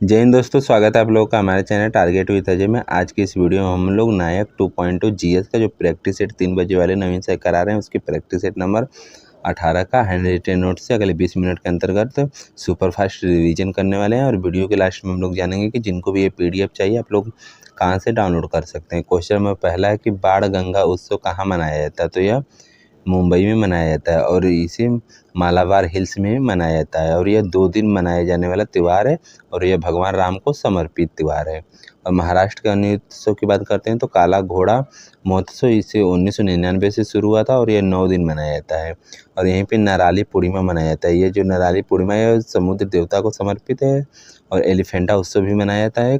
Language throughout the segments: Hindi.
जय हिंद दोस्तों, स्वागत है आप लोगों का हमारे चैनल टारगेट विद अजय में। आज की इस वीडियो में हम लोग नायक 2.2 जीएस का जो प्रैक्टिस सेट 3 बजे वाले नवीन से करा रहे हैं, उसकी प्रैक्टिस सेट नंबर 18 का हैंड रिटेन नोट से अगले 20 मिनट के अंतर्गत सुपर फास्ट रिवीजन करने वाले हैं। और वीडियो के लास्ट में हम लोग जानेंगे कि जिनको भी ये पीडीएफ चाहिए आप लोग कहाँ से डाउनलोड कर सकते हैं। क्वेश्चन में पहला है कि बाण गंगा उत्सव कहाँ मनाया जाता है, तो यह मुंबई में मनाया जाता है और इसे मालाबार हिल्स में मनाया जाता है। और यह 2 दिन मनाए जाने वाला त्यौहार है और यह भगवान राम को समर्पित त्यौहार है। और महाराष्ट्र के अन्य उत्सव की बात करते हैं तो काला घोड़ा महोत्सव इसे 1999 से शुरू हुआ था और यह 9 दिन मनाया जाता है। और यहीं पे नराली पूर्णिमा मनाया जाता है। ये जो नराली पूर्णिमा है समुद्र देवता को समर्पित है। और एलिफेंटा उत्सव भी मनाया जाता है,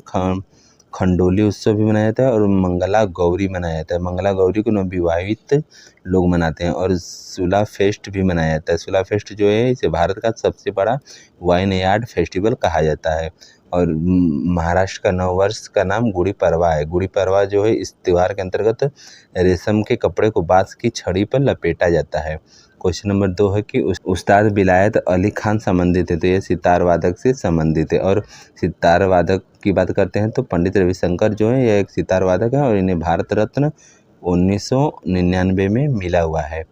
खंडोली उत्सव भी मनाया जाता है और मंगला गौरी मनाया जाता है। मंगला गौरी को नवविवाहित लोग मनाते हैं। और सुला फेस्ट भी मनाया जाता है। सुला फेस्ट जो है इसे भारत का सबसे बड़ा वाइन यार्ड फेस्टिवल कहा जाता है। और महाराष्ट्र का नववर्ष का नाम गुड़ी पड़वा है। गुड़ी पड़वा जो है इस त्यौहार के अंतर्गत रेशम के कपड़े को बांस की छड़ी पर लपेटा जाता है। क्वेश्चन नंबर 2 है कि उस्ताद विलायत अली खान संबंधित है, तो ये सितार वादक से संबंधित है। और सितार वादक की बात करते हैं तो पंडित रविशंकर जो है यह एक सितार वादक है और इन्हें भारत रत्न 1999 में मिला हुआ है।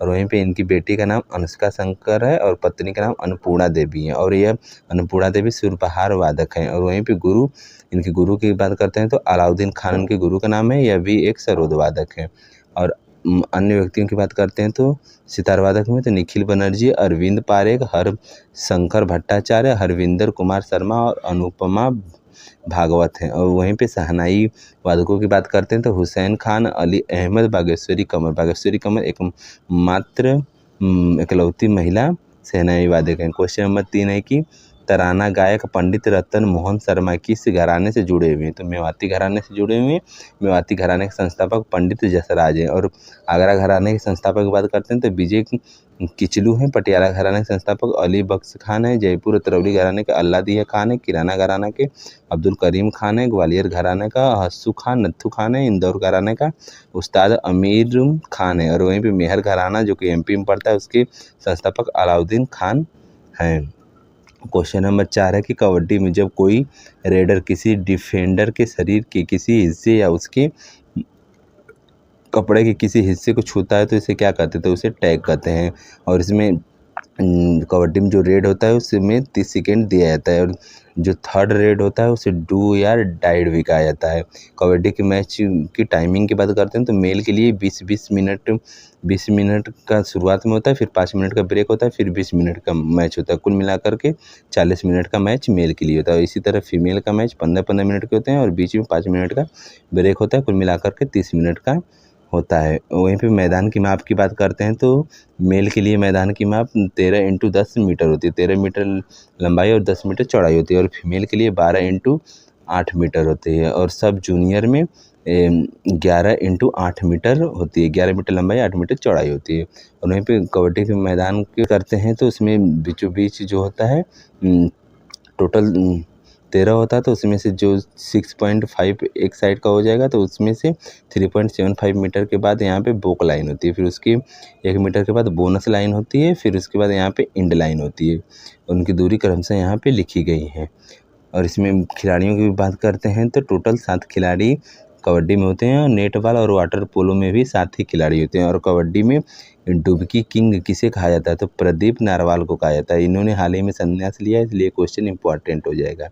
और वहीं पे इनकी बेटी का नाम अनुष्का शंकर है और पत्नी का नाम अन्नपूर्णा देवी है। और यह अन्नपूर्णा देवी सुरपहार वादक हैं। और वहीं पे गुरु, इनके गुरु की बात करते हैं तो अलाउद्दीन खान उनके गुरु का नाम है, यह भी एक सरोद वादक है। और अन्य व्यक्तियों की बात करते हैं तो सितार वादक में तो निखिल बनर्जी, अरविंद पारेख, हर शंकर भट्टाचार्य, हरविंदर कुमार शर्मा और अनुपमा भागवत हैं। और वहीं पे शहनाई वादकों की बात करते हैं तो हुसैन खान, अली अहमद, बागेश्वरी कमर। बागेश्वरी कमर एकमात्र इकलौती महिला शहनाई वादक हैं। क्वेश्चन नंबर 3 है कि तराना गायक पंडित रतन मोहन शर्मा किस घराने से जुड़े हुए हैं, तो मेवाती घराने से जुड़े हुए हैं। मेवाती घराने के संस्थापक पंडित जसराज हैं। और आगरा घराने के संस्थापक की बात करते हैं तो विजय किचलू हैं। पटियाला घराने के संस्थापक अली बख्श खान है। जयपुर अतरौली घराने के अल्लादिया खान है। किराना घराना के अब्दुल करीम खान है। ग्वालियर घराने का हस्सू खान, नत्थू खान है। इंदौर घराने का उस्ताद अमीर खान है। और वहीं पे मेहर घराना जो कि एमपी में पड़ता है उसके संस्थापक अलाउद्दीन खान हैं। क्वेश्चन नंबर 4 है कि कबड्डी में जब कोई रेडर किसी डिफेंडर के शरीर के किसी हिस्से या उसके कपड़े के किसी हिस्से को छूता है तो इसे क्या कहते हैं, तो उसे टैग कहते हैं। और इसमें कबड्डी में जो रेड होता है उसमें 30 सेकेंड दिया जाता है। और जो थर्ड रेड होता है उसे डू या डाइड भी कहा जाता है। कबड्डी के मैच की टाइमिंग की बात करते हैं तो मेल के लिए 20 मिनट का शुरुआत में होता है, फिर 5 मिनट का ब्रेक होता है, फिर 20 मिनट का मैच होता है। कुल मिलाकर के 40 मिनट का मैच मेल के लिए होता है। इसी तरह फीमेल का मैच 15-15 मिनट के होते हैं और बीच में 5 मिनट का ब्रेक होता है। कुल मिलाकर के 30 मिनट का होता है। वहीं पे मैदान की माप की बात करते हैं तो मेल के लिए मैदान की माप 13 × 10 मीटर होती है। 13 मीटर लंबाई और 10 मीटर चौड़ाई होती है। और फीमेल के लिए 12 × 8 मीटर होती है। और सब जूनियर में 11 × 8 मीटर होती है। 11 मीटर लंबाई, 8 मीटर चौड़ाई होती है। और वहीं पे कबड्डी के मैदान की करते हैं तो उसमें बीचों बीच जो होता है टोटल 13 होता है। तो उसमें से जो 6.5 एक साइड का हो जाएगा तो उसमें से 3.75 मीटर के बाद यहाँ पे बोक लाइन होती है। फिर उसकी 1 मीटर के बाद बोनस लाइन होती है। फिर उसके बाद यहाँ पे इंड लाइन होती है। उनकी दूरी क्रमशः यहाँ पे लिखी गई है। और इसमें खिलाड़ियों की बात करते हैं तो टोटल 7 खिलाड़ी कबड्डी में होते हैं। और नेट बॉल और वाटर पोलो में भी 7 ही खिलाड़ी होते हैं। और कबड्डी में डुबकी किंग किसे कहा जाता है, तो प्रदीप नारवाल को कहा जाता है। इन्होंने हाल ही में संन्यास लिया, इसलिए क्वेश्चन इंपॉर्टेंट हो जाएगा।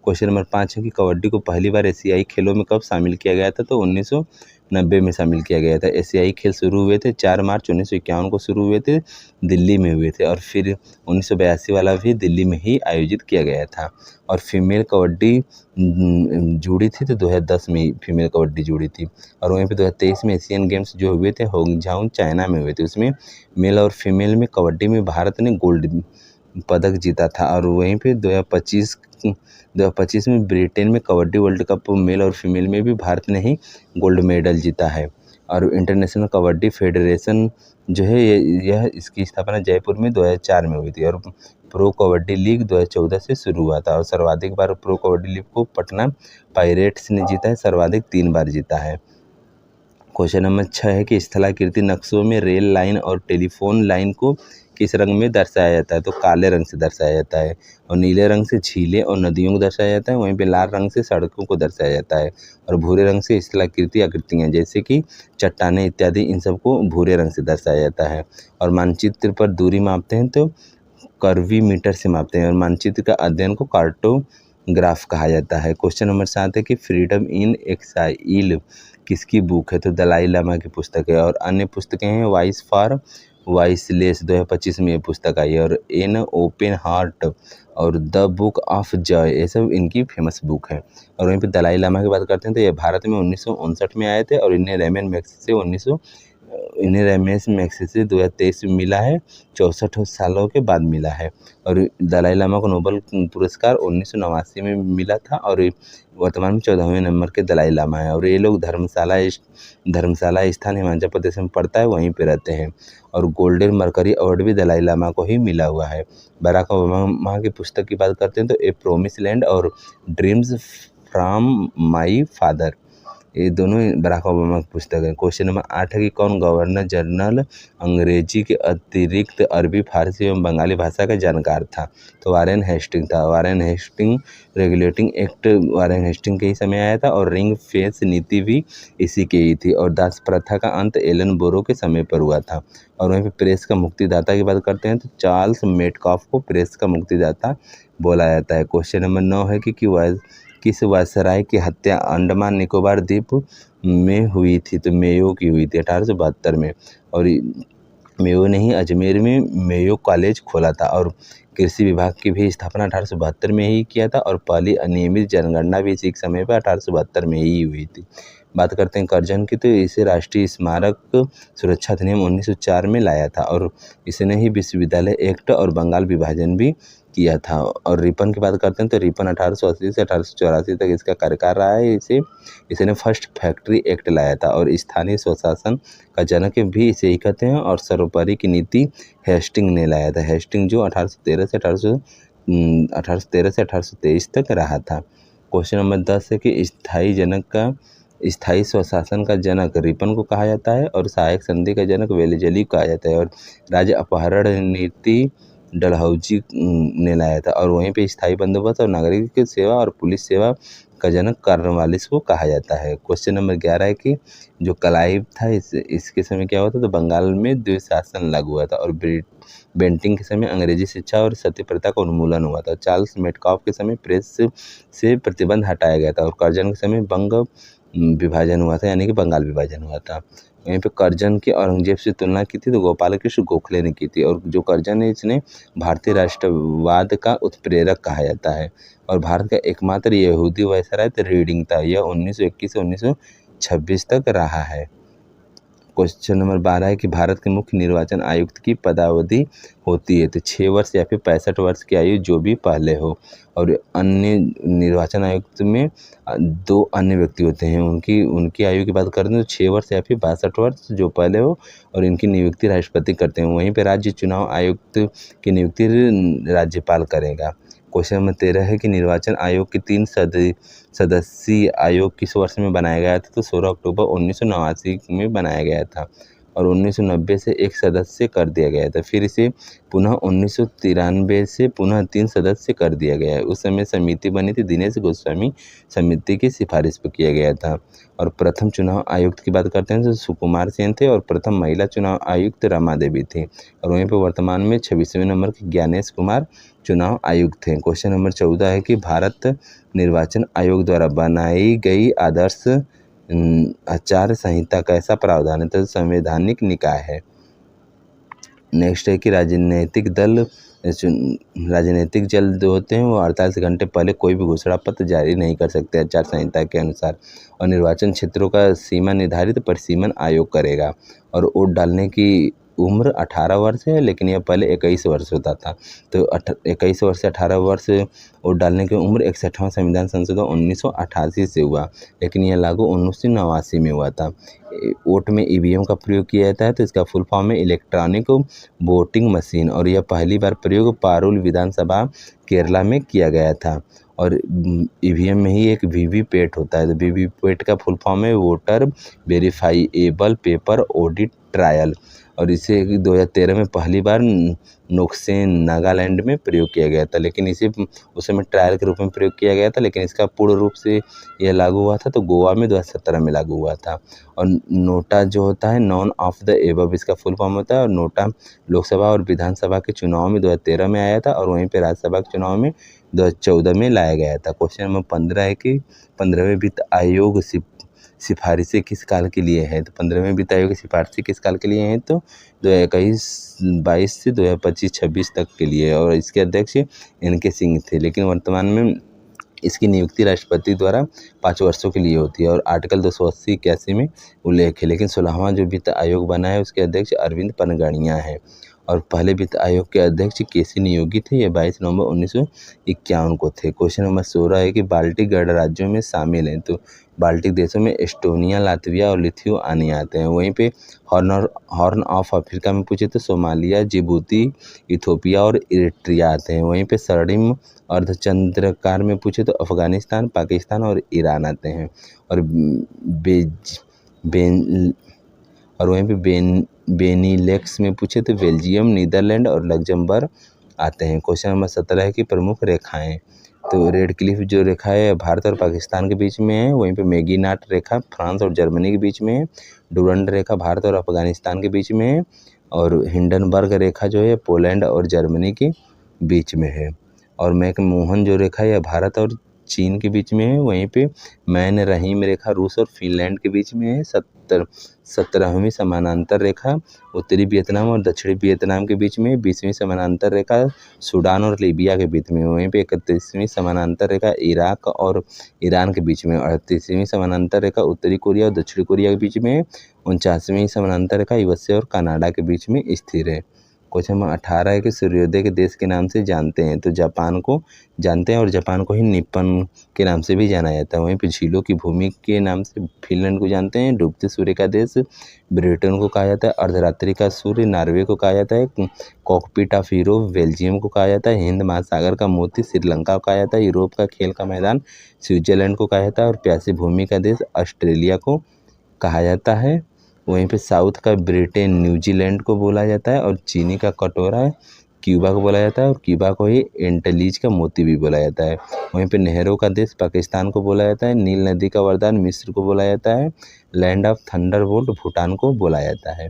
क्वेश्चन नंबर 5 है कि कबड्डी को पहली बार एशियाई खेलों में कब शामिल किया गया था, तो 1990 में शामिल किया गया था। एशियाई खेल शुरू हुए थे 4 मार्च 1951 को शुरू हुए थे, दिल्ली में हुए थे। और फिर 1982 वाला भी दिल्ली में ही आयोजित किया गया था। और फीमेल कबड्डी जुड़ी थी तो 2010 में फीमेल कबड्डी जुड़ी थी। और वहीं पे 2023 में एशियन गेम्स जो हुए थे होंगझाओ चाइना में हुए थे, उसमें मेल और फीमेल में कबड्डी में भारत ने गोल्ड पदक जीता था। और वहीं पे 2025 में ब्रिटेन में कबड्डी वर्ल्ड कप मेल और फीमेल में भी भारत ने ही गोल्ड मेडल जीता है। और इंटरनेशनल कबड्डी फेडरेशन जो है यह इसकी स्थापना जयपुर में 2004 में हुई थी। और प्रो कबड्डी लीग 2014 से शुरू हुआ था। और सर्वाधिक बार प्रो कबड्डी लीग को पटना पायरेट्स ने जीता है, सर्वाधिक 3 बार जीता है। क्वेश्चन नंबर 6 है कि स्थलाकृति नक्शों में रेल लाइन और टेलीफोन लाइन को किस रंग में दर्शाया जाता है, तो काले रंग से दर्शाया जाता है। और नीले रंग से झीलें और नदियों को दर्शाया जाता है, वहीं पे लाल रंग से सड़कों को दर्शाया जाता है। और भूरे रंग से स्थलाकृति आकृतियाँ जैसे कि चट्टानें इत्यादि, इन सबको भूरे रंग से दर्शाया जाता है। और मानचित्र पर दूरी मापते हैं तो कर्वीमीटर से मापते हैं, और मानचित्र का अध्ययन को कार्टोग्राफ कहा जाता है। क्वेश्चन नंबर 7 है कि फ्रीडम इन एक्साइल किसकी बुक है, तो दलाई लामा की पुस्तक है। और अन्य पुस्तकें हैं वॉइस फॉर वॉइसलेस 2025 में ये पुस्तक आई है। और एन ओपन हार्ट और द बुक ऑफ जॉय, ये सब इनकी फेमस बुक है। और वहीं पे दलाई लामा की बात करते हैं तो ये भारत में 1959 में आए थे, और इन्हें रमेश मैग्सेसे 2023 में मिला है, 64 सालों के बाद मिला है। और दलाई लामा को नोबेल पुरस्कार 1989 में मिला था, और वर्तमान में 14वें नंबर के दलाई लामा है। और ये लोग धर्मशाला स्थान हिमाचल प्रदेश में पड़ता है, वहीं पे रहते हैं। और गोल्डन मरकरी अवार्ड भी दलाई लामा को ही मिला हुआ है। बराक ओबामा की पुस्तक की बात करते हैं तो ए प्रोमिस लैंड और ड्रीम्स फ्रॉम माई फादर, ये दोनों बराक ओबामा की पुस्तक है। क्वेश्चन नंबर 8 है कि कौन गवर्नर जनरल अंग्रेजी के अतिरिक्त अरबी, फारसी एवं बंगाली भाषा का जानकार था, तो वारेन हेस्टिंग था। Warren Hastings Regulating Act Warren Hastings के ही समय आया था, और रिंग फेंस नीति भी इसी की ही थी। और दास प्रथा का अंत एलन बोरो के समय पर हुआ था। और वहीं पर प्रेस का मुक्तिदाता की बात करते हैं तो चार्ल्स मेटकॉफ को प्रेस का मुक्तिदाता बोला जाता है। क्वेश्चन नंबर 9 है कि किस वायसराय की हत्या अंडमान निकोबार द्वीप में हुई थी, तो मेयो की हुई थी 1872 में। और मेयो ने ही अजमेर में मेयो कॉलेज खोला था। और कृषि विभाग की भी स्थापना 1872 में ही किया था, और पहली अनियमित जनगणना भी इसी समय पर 1872 में ही हुई थी। बात करते हैं कर्जन की, तो इसे राष्ट्रीय स्मारक सुरक्षा अधिनियम 1904 में लाया था, और इसने ही विश्वविद्यालय एक्ट और बंगाल विभाजन भी किया था। और रिपन की बात करते हैं तो रिपन 1880 से 1884 तक इसका कार्यकाल रहा है। इसने फर्स्ट फैक्ट्री एक्ट लाया था, और स्थानीय स्वशासन का जनक भी इसे ही कहते हैं। और सर्वोपरि की नीति हेस्टिंग ने लाया था। हेस्टिंग जो 1813 से 1823 तक रहा था। क्वेश्चन नंबर 10 है कि स्थायी स्वशासन का जनक रिपन को कहा जाता है, और सहायक संधि का जनक वेलेजली को कहा जाता है। और राज्य अपहरण नीति डलहौजी ने लाया था। और वहीं पे स्थायी बंदोबस्त और नागरिक सेवा और पुलिस सेवा का जनक कॉर्नवालिस को कहा जाता है। क्वेश्चन नंबर 11 है कि जो क्लाइव था इसके समय क्या हुआ था, तो बंगाल में द्विशासन लागू हुआ था। और बेंटिंग के समय अंग्रेजी शिक्षा और सती प्रथा का उन्मूलन हुआ था। चार्ल्स मेटकॉफ के समय प्रेस से प्रतिबंध हटाया गया था। और कर्जन के समय बंग विभाजन हुआ था, यानी कि बंगाल विभाजन हुआ था। वहीं पे कर्जन की औरंगजेब से तुलना की थी तो गोपाल कृष्ण गोखले ने की थी। और जो कर्जन है इसने भारतीय राष्ट्रवाद का उत्प्रेरक कहा जाता है। और भारत का एकमात्र यहूदी वायसराय रीडिंग था, यह 1921 से 1926 तक रहा है। क्वेश्चन नंबर 12 है कि भारत के मुख्य निर्वाचन आयुक्त की पदावधि होती है, तो 6 वर्ष या फिर 65 वर्ष की आयु जो भी पहले हो। और अन्य निर्वाचन आयुक्त में 2 अन्य व्यक्ति होते हैं, उनकी आयु की बात करते हैं तो 6 वर्ष या फिर 62 वर्ष जो पहले हो, और इनकी नियुक्ति राष्ट्रपति करते हैं। वहीं पर राज्य चुनाव आयुक्त की नियुक्ति राज्यपाल करेगा। क्वेश्चन नंबर 13 है कि निर्वाचन आयोग के 3 सदस्यीय आयोग किस वर्ष में बनाया गया था, तो 16 अक्टूबर 1989 में बनाया गया था। और 1990 से 1 सदस्य कर दिया गया था। फिर इसे पुनः 1993 से पुनः 3 सदस्य कर दिया गया है। उस समय समिति बनी थी, दिनेश गोस्वामी समिति की सिफारिश पर किया गया था। और प्रथम चुनाव आयुक्त की बात करते हैं तो सुकुमार सेन थे, और प्रथम महिला चुनाव आयुक्त रमा देवी थी। और वहीं पर वर्तमान में 26वें नंबर के ज्ञानेश कुमार चुनाव आयुक्त थे। क्वेश्चन नंबर 14 है कि भारत निर्वाचन आयोग द्वारा बनाई गई आदर्श आचार संहिता का ऐसा प्रावधान है, तो संवैधानिक निकाय है। नेक्स्ट है कि राजनीतिक दल जो होते हैं वो 48 घंटे पहले कोई भी घोषणा पत्र जारी नहीं कर सकते आचार संहिता के अनुसार। और निर्वाचन क्षेत्रों का सीमा निर्धारित परिसीमन आयोग करेगा। और वोट डालने की उम्र 18 वर्ष है, लेकिन यह पहले 21 वर्ष होता था। तो 21 वर्ष से 18 वर्ष वोट डालने की उम्र 61वां संविधान संशोधन 1988 से हुआ, लेकिन यह लागू 1989 में हुआ था। वोट में ईवीएम का प्रयोग किया जाता है, तो इसका फुल फॉर्म है इलेक्ट्रॉनिक वोटिंग मशीन। और यह पहली बार प्रयोग पारुल विधानसभा केरला में किया गया था। और ईवीएम में ही एक वीवीपैट होता है, तो वीवीपैट का फुल फॉर्म है voter verifiable paper audit trial. और इसे 2013 में पहली बार नोक्सेन नागालैंड में प्रयोग किया गया था, लेकिन इसे उस समय ट्रायल के रूप में प्रयोग किया गया था, लेकिन इसका पूर्ण रूप से यह लागू हुआ था तो गोवा में 2017 में लागू हुआ था। और नोटा जो होता है नॉन ऑफ द एबव इसका फुल फॉर्म होता है। और नोटा लोकसभा और विधानसभा के चुनाव में 2013 में आया था और वहीं पे राज्यसभा के चुनाव में 2014 में लाया गया था। क्वेश्चन नंबर 15 है कि 15वें वित्त आयोग सिफारिशें किस काल के लिए है? तो 15वें वित्त आयोग की सिफारिशें किस काल के लिए हैं? तो 2021-22 से 2025-26 तक के लिए। और इसके अध्यक्ष NK सिंह थे, लेकिन वर्तमान में इसकी नियुक्ति राष्ट्रपति द्वारा 5 वर्षों के लिए होती है और आर्टिकल 280-81 में उल्लेख है। लेकिन 16वां जो वित्त आयोग बना है उसके अध्यक्ष अरविंद पनगणिया है। और पहले वित्त आयोग के अध्यक्ष KC नियोगी थे, ये 22 नवंबर 1951 को थे। क्वेश्चन नंबर 16 है कि बाल्टिक गणराज्यों में शामिल हैं, तो बाल्टिक देशों में एस्टोनिया, लातविया और लिथुआनिया आते हैं। वहीं पे हॉर्न ऑफ अफ्रीका में पूछे तो सोमालिया, जिबूती, इथोपिया और इरिट्रिया आते हैं। वहीं पे स्वर्णिम अर्धचंद्राकार में पूछे तो अफगानिस्तान, पाकिस्तान और ईरान आते हैं। और वहीं पे बेनीलेक्स में पूछे तो बेल्जियम, नीदरलैंड और लग्जमबर्ग आते हैं। क्वेश्चन नंबर 17 है कि प्रमुख रेखाएं, तो रेड क्लिफ जो रेखा है भारत और पाकिस्तान के बीच में है। वहीं पे मैगीनाट रेखा फ्रांस और जर्मनी के बीच में है। डुरंड रेखा भारत और अफगानिस्तान के बीच में है। और हिंडनबर्ग रेखा जो है पोलैंड और जर्मनी के बीच में है। और मैकमोहन जो रेखा है भारत और चीन के बीच में है। वहीं पे मैन रहीम रेखा रूस और फिनलैंड के बीच में है। 17वीं समानांतर रेखा उत्तरी वियतनाम और दक्षिणी वियतनाम के बीच में। 20वीं समानांतर रेखा सूडान और लीबिया के बीच में। वहीं पे 31वीं समानांतर रेखा इराक और ईरान के बीच में। 38वीं समानांतर रेखा उत्तरी कोरिया और दक्षिणी कोरिया के बीच में। 49वीं समानांतर रेखा USA और कनाडा के बीच में स्थिर है। क्वेश्चन नंबर 18 है कि सूर्योदय के देश के नाम से जानते हैं, तो जापान को जानते हैं और जापान को ही निप्पन के नाम से भी जाना जाता है। वहीं पे झीलों की भूमि के नाम से फिनलैंड को जानते हैं। डूबते सूर्य का देश ब्रिटेन को कहा जाता है। अर्धरात्रि का सूर्य नॉर्वे को कहा जाता है। कॉकपिट ऑफ यूरोप बेल्जियम को कहा जाता है। हिंद महासागर का मोती श्रीलंका को कहा जाता है। यूरोप का खेल का मैदान स्विट्जरलैंड को कहा जाता है। और प्यासी भूमि का देश ऑस्ट्रेलिया को कहा जाता है। वहीं पे साउथ का ब्रिटेन न्यूजीलैंड को बोला जाता है। और चीनी का कटोरा क्यूबा को बोला जाता है। और क्यूबा को ही एंटलीज का मोती भी बोला जाता है। वहीं पे नहरों का देश पाकिस्तान को बोला जाता है। नील नदी का वरदान मिस्र को बोला जाता है। लैंड ऑफ थंडरबोल्ट भूटान को बोला जाता है।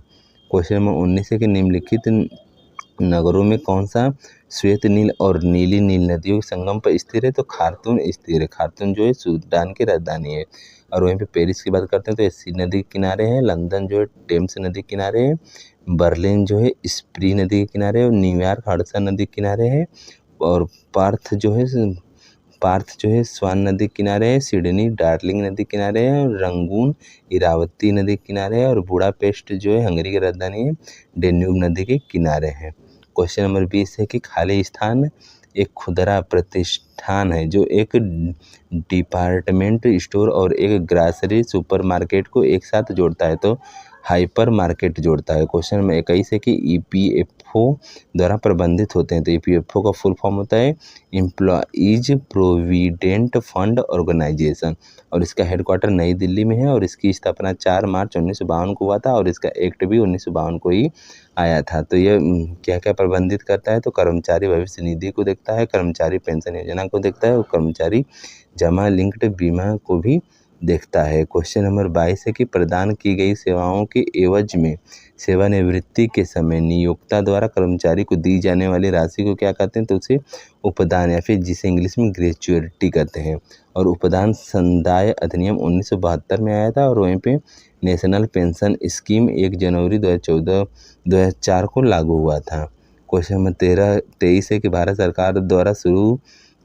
क्वेश्चन नंबर 19 है कि निम्नलिखित नगरों में कौन सा श्वेत नील और नीली नील नदियों के संगम पर स्थिर है? तो खार्तूम स्थिर है। खार्तूम जो है सूडान की राजधानी है। और वहीं पे पेरिस की बात करते हैं तो एसी नदी के किनारे है। लंदन जो है टेम्स नदी के किनारे है। बर्लिन जो है स्प्री नदी के किनारे है। और न्यूयॉर्क हडसन नदी के किनारे है। और पार्थ जो है स्वान नदी के किनारे है। सिडनी डार्लिंग नदी के किनारे है। और रंगून इरावती नदी के किनारे है। और बुडापेस्ट जो है हंगरी की राजधानी है, डेन्यूब नदी के किनारे है। क्वेश्चन नंबर 20 है कि खाली स्थान एक खुदरा प्रतिष्ठान है जो एक डिपार्टमेंट स्टोर और एक ग्रॉसरी सुपरमार्केट को एक साथ जोड़ता है, तो हाइपर मार्केट जोड़ता है। क्वेश्चन नंबर 21 है कि EPFO द्वारा प्रबंधित होते हैं, तो EPFO का फुल फॉर्म होता है एम्प्लॉइज प्रोविडेंट फंड ऑर्गेनाइजेशन। और इसका हेडक्वार्टर नई दिल्ली में है। और इसकी स्थापना 4 मार्च 1952 को हुआ था। और इसका एक्ट भी 1952 को ही आया था। तो ये क्या क्या प्रबंधित करता है? तो कर्मचारी भविष्य निधि को देखता है, कर्मचारी पेंशन योजना को देखता है और कर्मचारी जमा लिंक्ड बीमा को भी देखता है। क्वेश्चन नंबर 22 है कि प्रदान की गई सेवाओं के एवज में सेवानिवृत्ति के समय नियोक्ता द्वारा कर्मचारी को दी जाने वाली राशि को क्या कहते हैं? तो उसे उपदान या फिर जिसे इंग्लिश में ग्रेच्युइटी कहते हैं। और उपदान संदाय अधिनियम 1972 में आया था। और वहीं पे नेशनल पेंशन स्कीम 1 जनवरी 2004 को लागू हुआ था। क्वेश्चन नंबर 23 है कि भारत सरकार द्वारा शुरू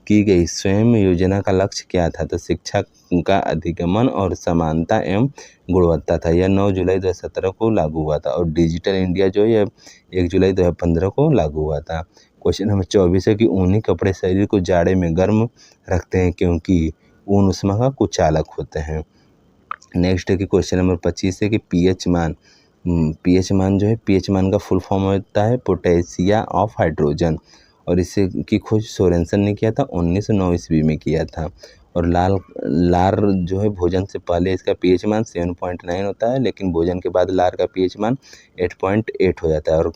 की गई स्वयं योजना का लक्ष्य क्या था? तो शिक्षा का अधिगमन और समानता एवं गुणवत्ता था। यह 9 जुलाई 2017 को लागू हुआ था। और डिजिटल इंडिया जो है 1 जुलाई 2015 को लागू हुआ था। क्वेश्चन नंबर 24 है कि ऊनी कपड़े शरीर को जाड़े में गर्म रखते हैं क्योंकि ऊन उष्मा का कुचालक होते हैं। नेक्स्ट है कि क्वेश्चन नंबर 25 है कि पीएच मान का फुल फॉर्म होता है पोटेशिया ऑफ हाइड्रोजन। और इसे की खोज सोरेनसन ने किया था 1909 ईस्वी में किया था। और लार जो है भोजन से पहले इसका पीएच मान 7.9 होता है, लेकिन भोजन के बाद लार का पीएच मान 8.8 हो जाता है। और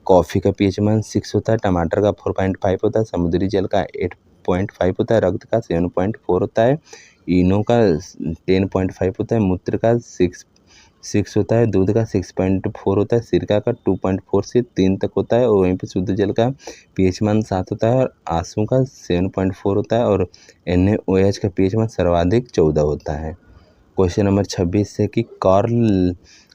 कॉफ़ी का पीएच मान 6 होता है, टमाटर का 4.5 होता है, समुद्री जल का 8.5 होता है, रक्त का 7.4 होता है, इनो का 10.5 होता है, मूत्र का 6 होता है, दूध का 6.4 होता है, सिरका का 2.4 से 3 तक होता है, और वहीं पे शुद्ध जल का पीएच मान 7 होता है, और आंसू का 7.4 होता है, और NaOH का पीएच मान सर्वाधिक 14 होता है। क्वेश्चन नंबर 26 है कि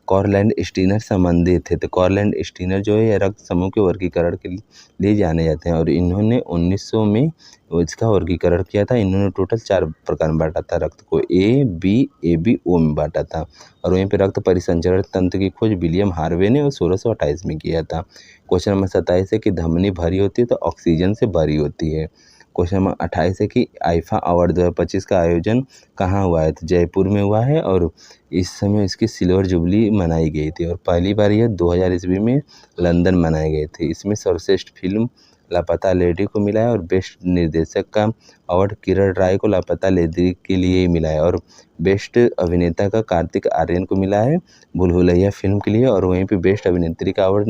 कॉरलैंड स्टीनर संबंधित है। तो कॉरलैंड स्टीनर जो है रक्त समूह के वर्गीकरण के लिए जाने जाते हैं, और इन्होंने 1900 में इसका वर्गीकरण किया था। इन्होंने टोटल 4 प्रकार में बांटा था, रक्त को A B O में बांटा था। और वहीं पे रक्त परिसंचरण तंत्र की खोज विलियम हार्वे ने 1628 में किया था। क्वेश्चन नंबर 27 है कि धमनी भरी होती है तो ऑक्सीजन से भरी होती है। क्वेश्चन नंबर 28 है कि आईफा अवार्ड 2025 का आयोजन कहाँ हुआ है। तो जयपुर में हुआ है, और इस समय इसकी सिल्वर जुबली मनाई गई थी, और पहली बार यह 2000 ईस्वी में लंदन मनाए गए थे। इसमें सर्वश्रेष्ठ फिल्म लापता लेडी को मिला है, और बेस्ट निर्देशक का अवार्ड किरण राय को लापता लेडी के लिए ही मिला है, और बेस्ट अभिनेता का कार्तिक आर्यन को मिला है भूल भुलैया फिल्म के लिए, और वहीं पे बेस्ट अभिनेत्री का अवार्ड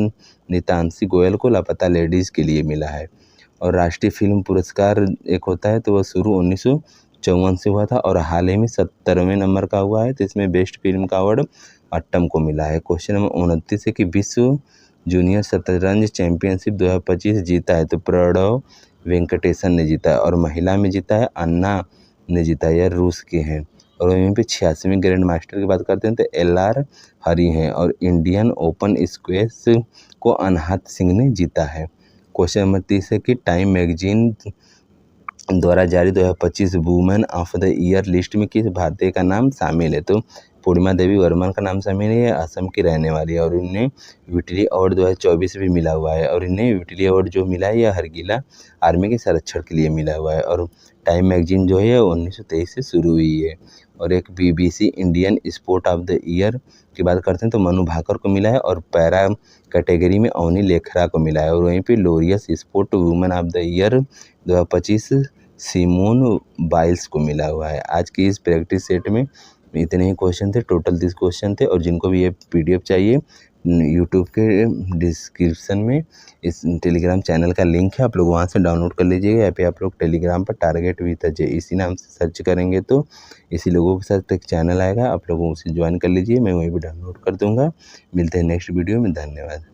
नीतांशी गोयल को लापता लेडीज़ के लिए मिला है। और राष्ट्रीय फिल्म पुरस्कार एक होता है, तो वह शुरू 1954 से हुआ था, और हाल ही में 70वें नंबर का हुआ है। तो इसमें बेस्ट फिल्म का अवार्ड अट्टम को मिला है। क्वेश्चन नंबर 29 है कि विश्व जूनियर शतरंज चैंपियनशिप 2025 जीता है। तो प्रणव वेंकटेशन ने जीता है, और महिला में जीता है अन्ना ने जीता है, यह रूस के हैं। और वहीं पे 86वें ग्रैंड मास्टर की बात करते हैं तो LR हरी हैं, और इंडियन ओपन स्क्वैश को अनहत सिंह ने जीता है। क्वेश्चन नंबर 30 है कि टाइम मैगजीन द्वारा जारी 2025 women of the year list में किस भारतीय का नाम शामिल है। तो पूर्णिमा देवी वर्मा का नाम शामिल है, असम की रहने वाली है, और इन्हें विक्टरी अवार्ड 2024 भी मिला हुआ है। और इन्हें विक्टरी अवार्ड जो मिला है यह हरगिला आर्मी के संरक्षण के लिए मिला हुआ है। और टाइम मैगजीन जो है 1923 से शुरू हुई है। और एक BBC Indian sport of the year की बात करते हैं तो मनु भाकर को मिला है, और पैरा कैटेगरी में अवनी लेखरा को मिला है। और वहीं पे Laureus sport women of the year 2025 Simone Biles को मिला हुआ है। आज की इस प्रैक्टिस सेट में इतने ही क्वेश्चन थे, टोटल 30 क्वेश्चन थे। और जिनको भी ये PDF चाहिए, यूट्यूब के डिस्क्रिप्शन में इस टेलीग्राम चैनल का लिंक है, आप लोग वहाँ से डाउनलोड कर लीजिएगा। या फिर आप लोग टेलीग्राम पर टारगेट विद अजय इसी नाम से सर्च करेंगे तो इसी लोगों के साथ एक चैनल आएगा, आप लोगों उसे ज्वाइन कर लीजिए, मैं वहीं पर डाउनलोड कर दूँगा। मिलते हैं नेक्स्ट वीडियो में, धन्यवाद।